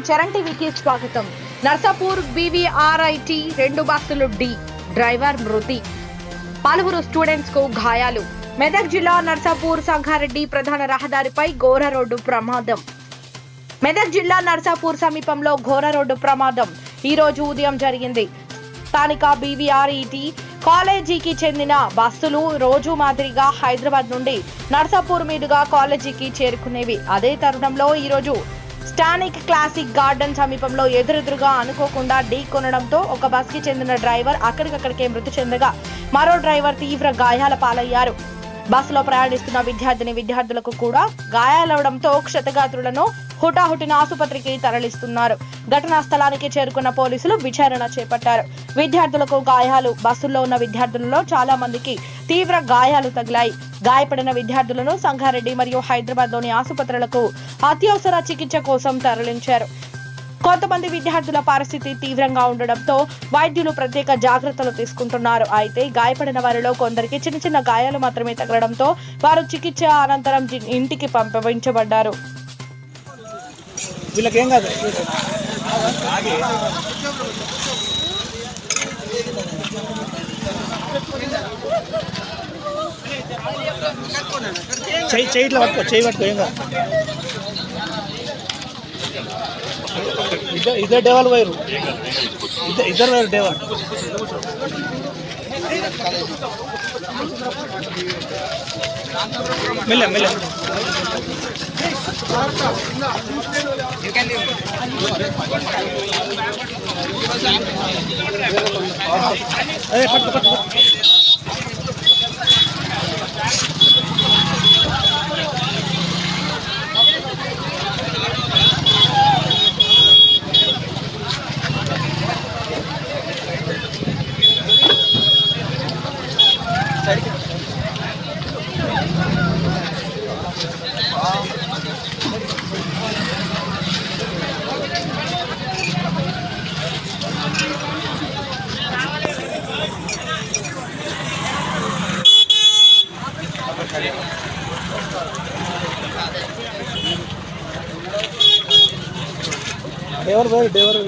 చరణ్ టీవీకి స్వాగతం. నర్సాపూర్ BVRIT 2 బస్సులు ఢీ, డ్రైవర్ మృతి, పలువురు స్టూడెంట్స్ కు గాయాలు. మెదక్ జిల్లా నర్సాపూర్ సంగారెడ్డి ప్రధాన రహదారిపై ఘోర రోడ్డు ప్రమాదం. మెదక్ జిల్లా నర్సాపూర్ సమీపంలో ఘోర రోడ్డు ప్రమాదం ఈ రోజు ఉదయం జరిగింది. స్థానిక BVRIT కాలేజీకి చెందిన బస్సులు రోజు మాదిరిగా హైదరాబాద్ నుండి నర్సాపూర్ మీదుగా కాలేజీకి చేరుకునేవి. అదే తరుణంలో ఈ రోజు స్టానిక్ క్లాసిక్ గార్డెన్ సమీపంలో ఎదురెదురుగా అనుకోకుండా ఢీ కొనడంతో ఒక బస్ కి చెందిన డ్రైవర్ అక్కడికక్కడికే మృతి చెందగా మరో డ్రైవర్ తీవ్ర గాయాల పాలయ్యారు. బస్సులో ప్రయాణిస్తున్న విద్యార్థులకు కూడా గాయాలవడంతో క్షతగాత్రులను హుటాహుటిన ఆసుపత్రికి తరలిస్తున్నారు. ఘటనా స్థలానికి చేరుకున్న పోలీసులు విచారణ చేపట్టారు. విద్యార్థులకు గాయాలు. బస్సుల్లో ఉన్న విద్యార్థులలో చాలా మందికి తీవ్ర గాయాలు తగిలాయి. గాయపడిన విద్యార్థులను సంగారెడ్డి మరియు హైదరాబాద్ లోని ఆసుపత్రులకు అత్యవసర చికిత్స కోసం తరలించారు. కొంతమంది విద్యార్థుల పరిస్థితి తీవ్రంగా ఉండడంతో వైద్యులు ప్రత్యేక జాగ్రత్తలు తీసుకుంటున్నారు. అయితే గాయపడిన వారిలో కొందరికి చిన్న చిన్న గాయాలు మాత్రమే తగలడంతో వారు చికిత్స అనంతరం ఇంటికి పంపించబడ్డారు. వీళ్ళకేం కాదు. చెయ్యి ఇట్లా పట్టుకో, చెయ్యి పట్టుకో, ఏం కాదు. ఇద్దరు డేవాలు పోయారు, ఇద్దరు పోయారు డేవాలు. మెల్ల మెల్ల అదే పట్టు పట్టు. డేవర్